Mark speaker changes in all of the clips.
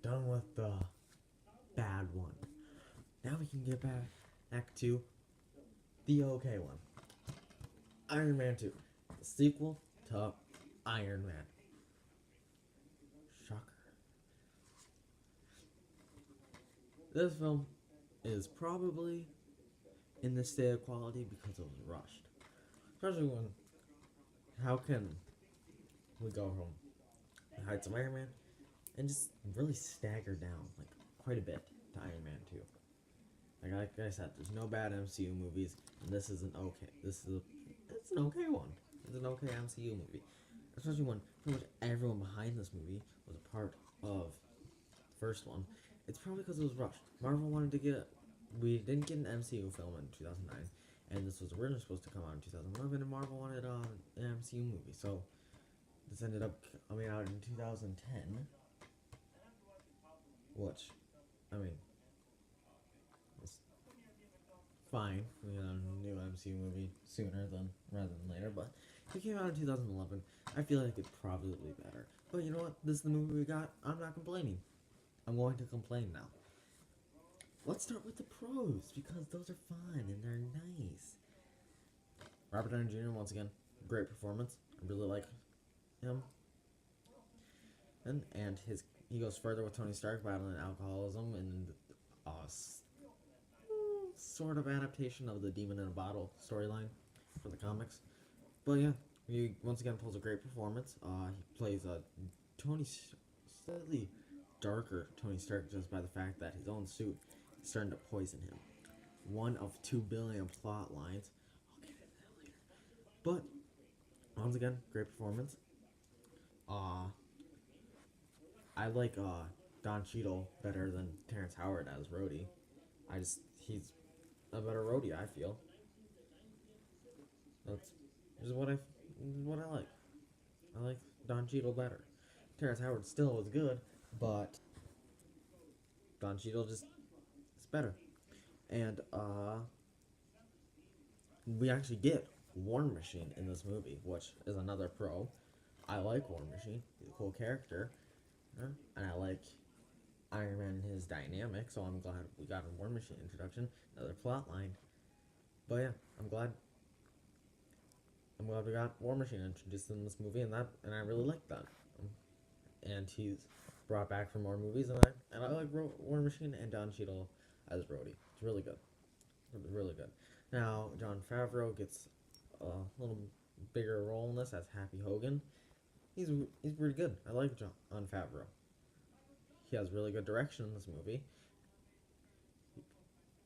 Speaker 1: done with the bad one. Now we can get back to the okay one. Iron Man 2. The sequel to Iron Man. Shocker. This film is probably in this state of quality because it was rushed. Especially when, how can we go from the heights of Iron Man and just really stagger down like quite a bit to Iron Man 2. Like I said, there's no bad MCU movies, and this is an okay. It's an okay one. It's an okay MCU movie, especially when pretty much everyone behind this movie was a part of the first one. It's probably because it was rushed. Marvel wanted to get. We didn't get an MCU film in 2009, and this was originally supposed to come out in 2011, and Marvel wanted an MCU movie, so this ended up coming out in 2010, which, I mean, it's fine. We got a new MCU movie sooner than rather than later, but if it came out in 2011, I feel like it'd probably be better. But you know what? This is the movie we got. I'm not complaining. I'm going to complain now. Let's start with the pros because those are fun and they're nice. Robert Downey Jr. once again, great performance. I really like him. And he goes further with Tony Stark battling alcoholism and sort of adaptation of the Demon in a Bottle storyline for the comics. But yeah, he once again pulls a great performance. He plays a Tony slightly darker Tony Stark just by the fact that his own suit is starting to poison him. One of 2 billion plot lines. I'll get into that later. But once again, great performance. I like Don Cheadle better than Terrence Howard as Rhodey. He's a better Rhodey, I feel. That's just what I like. I like Don Cheadle better. Terrence Howard still was good, but Don Cheadle just is better. And we actually get War Machine in this movie, which is another pro. I like War Machine. He's a cool character. And I like Iron Man and his dynamic, so I'm glad we got a War Machine introduction, another plot line. But yeah, I'm glad we got War Machine introduced in this movie, and I really like that. And he's brought back for more movies, and I like War Machine and Don Cheadle as Rhodey. It's really good, really good. Now Jon Favreau gets a little bigger role in this as Happy Hogan. He's pretty good. I like Jon Favreau. He has really good direction in this movie.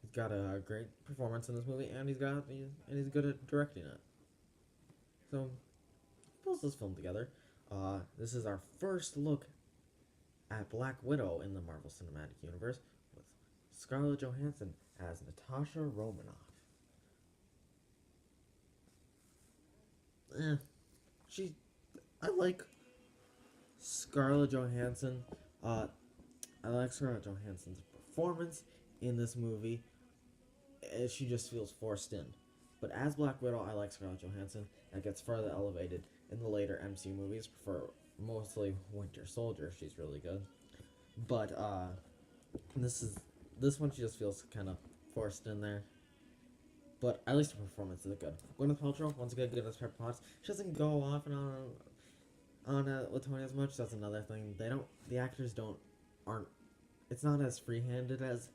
Speaker 1: He's got a great performance in this movie, and he's good at directing it. So he pulls this film together. This is our first look at Black Widow in the Marvel Cinematic Universe with Scarlett Johansson as Natasha Romanoff. Eh, she, I like Scarlett Johansson. I like Scarlett Johansson's performance in this movie. She just feels forced in. But as Black Widow, I like Scarlett Johansson. That gets further elevated in the later MCU movies. For mostly Winter Soldier, she's really good. But this one she just feels kind of forced in there. But at least her performance is good. Gwyneth Paltrow, once again, good as Pepper Potts. She doesn't go off and on Latonia as much. That's another thing. The actors aren't. It's not as free-handed as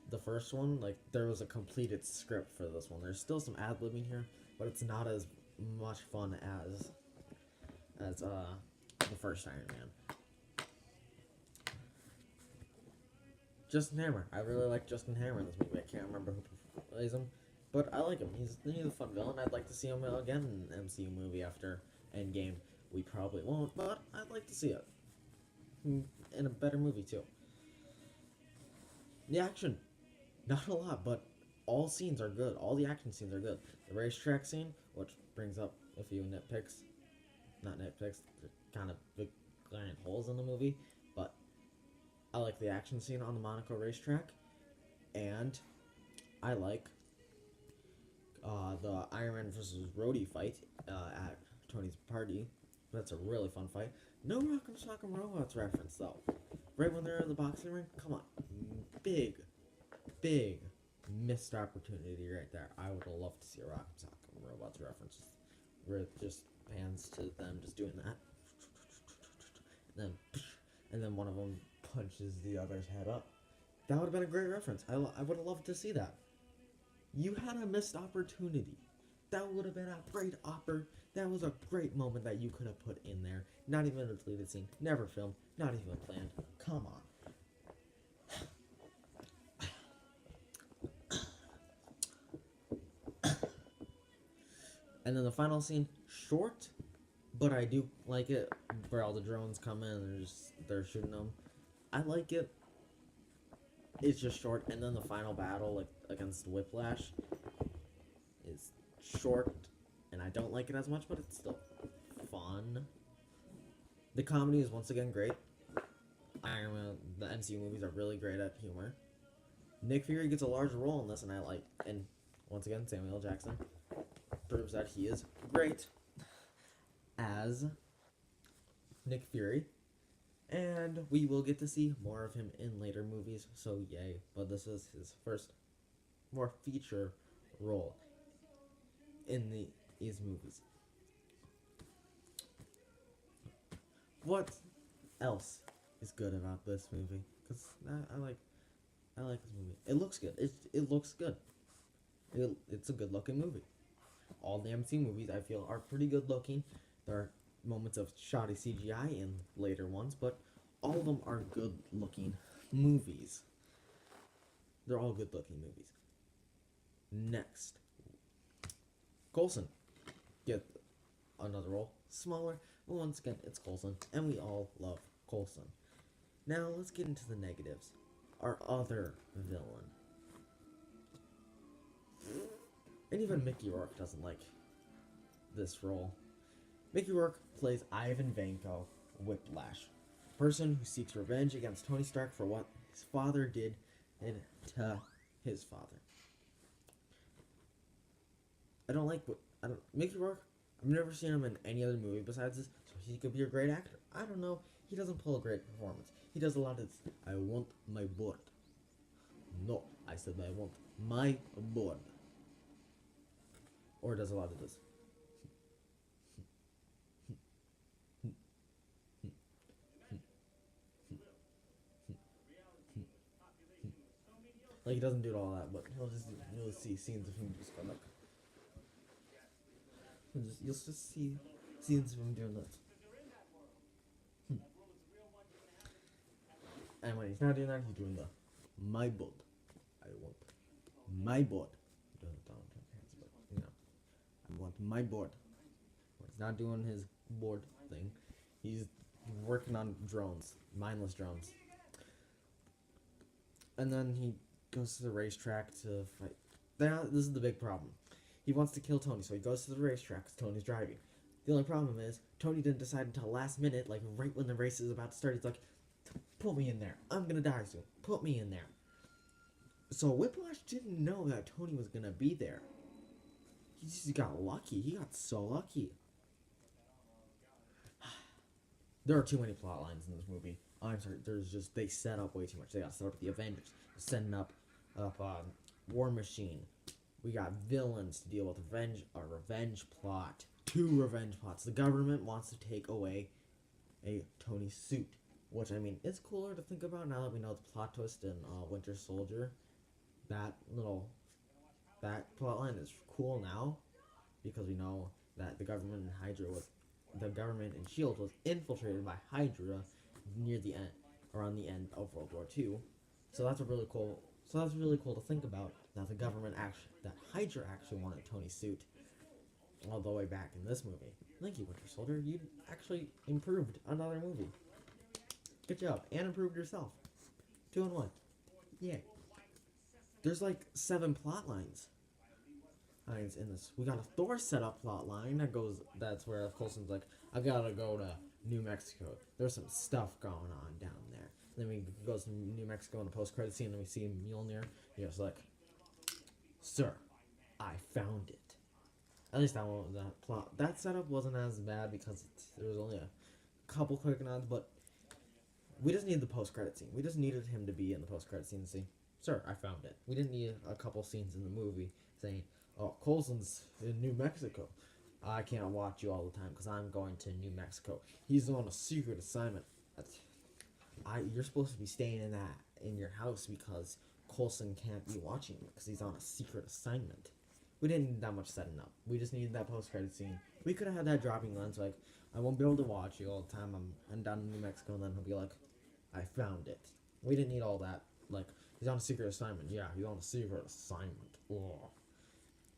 Speaker 1: the first one. Like there was a completed script for this one. There's still some ad-libbing here, but it's not as much fun as the first Iron Man. Justin Hammer. I really like Justin Hammer in this movie. I can't remember who plays him, but I like him. He's a fun villain. I'd like to see him again in an MCU movie after Endgame. We probably won't, but I'd like to see it in a better movie too. The action, not a lot, but all scenes are good. All the action scenes are good. The racetrack scene, which brings up a few nitpicks, not nitpicks, they're kind of big giant holes in the movie, but I like the action scene on the Monaco racetrack, and I like the Iron Man versus Rhodey fight at Tony's party. That's a really fun fight. No Rock'em Sock'em Robots reference though. right when they're in the boxing ring. Come on, big, big missed opportunity right there. I would have loved to see a Rock'em Sock'em Robots references, where it just pans to them just doing that, and then one of them punches the other's head up. That would have been a great reference. I would have loved to see that. You had a missed opportunity. That would have been a great That was a great moment that you could have put in there. Not even a deleted scene. Never filmed. Not even planned. Come on. And then the final scene, short, but I do like it. Where all the drones come in and they're shooting them. I like it. It's just short, and then the final battle, like against Whiplash, is short, and I don't like it as much, but it's still fun. The comedy is once again great. Iron Man, the MCU movies are really great at humor. Nick Fury gets a large role in this, and and once again, Samuel L. Jackson proves that he is great as Nick Fury. And we will get to see more of him in later movies, so yay. But this is his first more feature role in these movies. What else is good about this movie? Because I like this movie. It looks good. It looks good. It's a good looking movie. All the MC movies I feel are pretty good looking. There are moments of shoddy CGI in later ones, but all of them are good looking movies. They're all good looking movies. Next, Coulson get another role, smaller, but once again it's Coulson, and we all love Coulson. Now let's get into the negatives. Our other villain, and even Mickey Rourke doesn't like this role. Mickey Rourke plays Ivan Vanko, Whiplash, a person who seeks revenge against Tony Stark for what his father did to his father. Mickey Rourke, I've never seen him in any other movie besides this, so he could be a great actor. I don't know, he doesn't pull a great performance. He does a lot of this, I want my board. No, I said I want my board. Or does a lot of this. Like, he doesn't do all that, but you'll see scenes of him just going like, you'll just see scenes of him doing that. And when he's not doing that, he's doing the my board. I want my board. He doesn't talk with his hands, but you know, I want my board. When he's not doing his board thing, he's working on drones, mindless drones. And then he goes to the racetrack to fight. This is the big problem. He wants to kill Tony, so he goes to the racetrack because Tony's driving. The only problem is, Tony didn't decide until last minute, like right when the race is about to start. He's like, put me in there. I'm gonna die soon. Put me in there. So Whiplash didn't know that Tony was gonna be there. He just got lucky. He got so lucky. There are too many plot lines in this movie. I'm sorry, they set up way too much. They got set up the Avengers, setting up War Machine. We got villains to deal with a revenge plot. 2 revenge plots. The government wants to take away a Tony suit, which I mean, it's cooler to think about now that we know the plot twist in Winter Soldier. That plot line is cool now because we know that the government and Shield was infiltrated by Hydra near the end, around the end of World War II. So that's really cool to think about, that that Hydra actually wanted Tony's suit all the way back in this movie. Thank you, Winter Soldier. You actually improved another movie. Good job, and improved yourself. 2 in 1. Yay. There's like 7 plot lines in this. We got a Thor setup plot line that's where Coulson's like, I gotta go to New Mexico. There's some stuff going on down there. Then we goes to New Mexico in the post-credit scene, and we see Mjolnir. He goes like, sir, I found it. At least that plot. That setup wasn't as bad because there was only a couple quick nods, but We just needed the post-credit scene. We just needed him to be in the post-credit scene and see, sir, I found it. We didn't need a couple scenes in the movie saying, oh, Coulson's in New Mexico. I can't watch you all the time because I'm going to New Mexico. He's on a secret assignment. You're supposed to be staying in your house because Coulson can't be watching you because he's on a secret assignment. We didn't need that much setting up. We just needed that post-credit scene. We could have had that dropping lines like, I won't be able to watch you all the time. I'm down in New Mexico, and then he'll be like, I found it. We didn't need all that. Like, he's on a secret assignment. Yeah, he's on a secret assignment. Oh.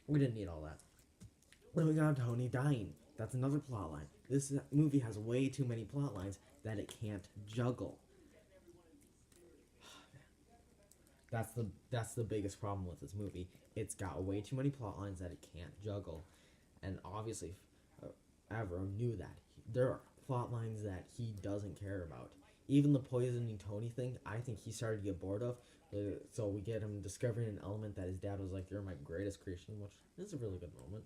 Speaker 1: We didn't need all that. Then we got Tony dying. That's another plot line. This movie has way too many plot lines that it can't juggle. That's the biggest problem with this movie. It's got way too many plot lines that it can't juggle, and obviously, Avro knew that. There are plot lines that he doesn't care about. Even the poisoning Tony thing, I think he started to get bored of. So we get him discovering an element that his dad was like, "You're my greatest creation," which is a really good moment.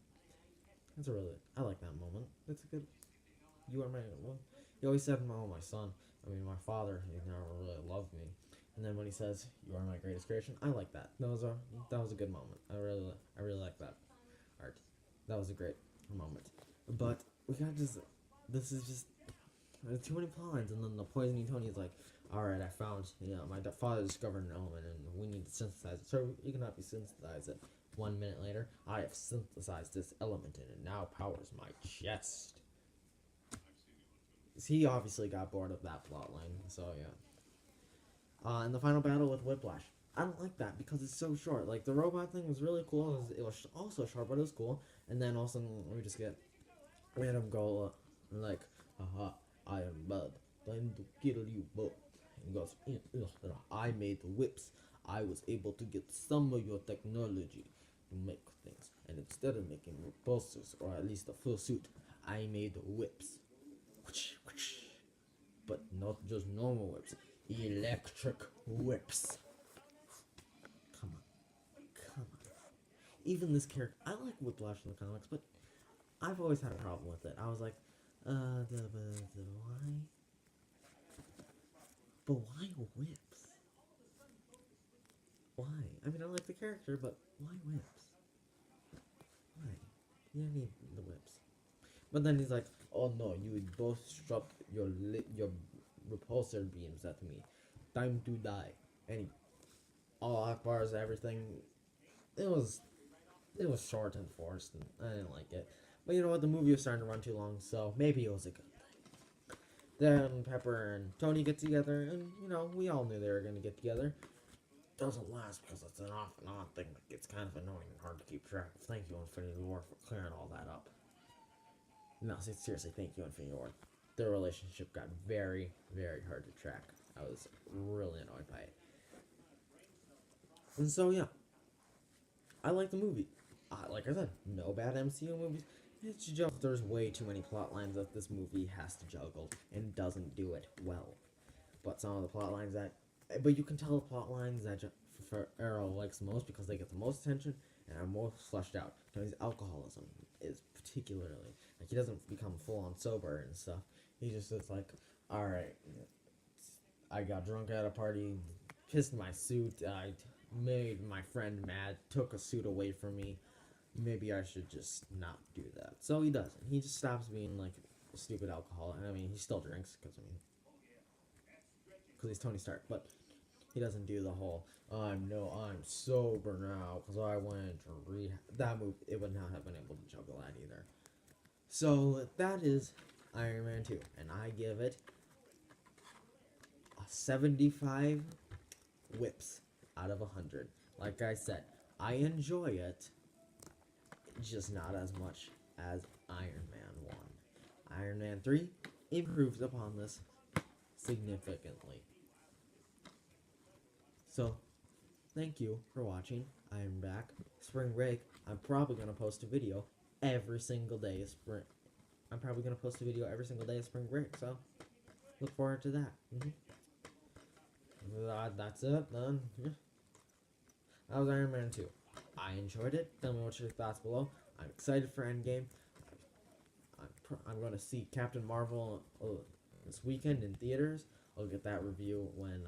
Speaker 1: I like that moment. It's a good. You are my. Well, he always said, "Oh, my son." I mean, my father. He never really loved me. And then when he says, "You are my greatest creation," I like that. That was a good moment. I really like that art. That was a great moment. But we got just. This is just. There's too many plot lines, and then the poisoning Tony is like, "Alright, I found, my father discovered an element, and we need to synthesize it. So you cannot be synthesize it." 1 minute later, I have synthesized this element, and it now powers my chest. He obviously got bored of that plot line, so yeah. And the final battle with Whiplash. I don't like that because it's so short. Like, the robot thing was really cool. It was also short, but it was cool. And then all of a sudden, we just get random go, like, haha, I am bad. Time to kill you both. And he goes, I made the whips. I was able to get some of your technology to make things. And instead of making repulsors, or at least a full suit, I made whips. But not just normal whips. Electric whips. Come on. Even this character, I like Whiplash in the comics, but I've always had a problem with it. I was like, why? But why whips? Why? I mean, I like the character, but why whips? Why? You don't need the whips. But then he's like, oh no, you both struck your repulsor beams at me. Time to die. And he all Akbar's everything. It was short and forced, and I didn't like it. But you know what? The movie was starting to run too long, so maybe it was a good thing. Then Pepper and Tony get together, and we all knew they were gonna get together. Doesn't last because it's an off and on thing that gets kind of annoying and hard to keep track of. Thank you, Infinity War, for clearing all that up. No, seriously, thank you, Infinity War. Their relationship got very, very hard to track. I was really annoyed by it. And so, yeah. I like the movie. Like I said, no bad MCU movies. It's just there's way too many plot lines that this movie has to juggle and doesn't do it well. But some of the plot lines but you can tell the plot lines that Arrow likes the most because they get the most attention and are most fleshed out. His alcoholism is particularly, like, he doesn't become full on sober and stuff. He just is like, alright, I got drunk at a party, pissed my suit, I made my friend mad, took a suit away from me. Maybe I should just not do that. So he doesn't. He just stops being like a stupid alcoholic. I mean, he still drinks because he's Tony Stark, but he doesn't do the whole I'm sober now because I went to rehab. That movie, it would not have been able to juggle that either. So that is Iron Man 2, and I give it a 75 whips out of 100. Like I said, I enjoy it, just not as much as Iron Man 1. Iron Man 3 improves upon this significantly. So, thank you for watching. I am back. Spring break, I'm probably going to post a video every single day of spring. I'm probably going to post a video every single day of spring break, so look forward to that. That's it, then. Yeah. That was Iron Man 2. I enjoyed it. Tell me what your thoughts below. I'm excited for Endgame. I'm going to see Captain Marvel this weekend in theaters. I'll get that review when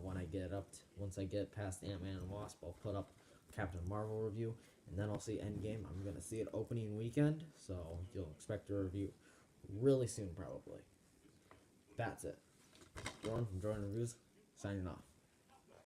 Speaker 1: when I get once I get past Ant-Man and Wasp, I'll put up Captain Marvel review, and then I'll see Endgame. I'm gonna see it opening weekend, so you'll expect a review really soon, probably. That's it. Jordan from Jordan Reviews, signing off.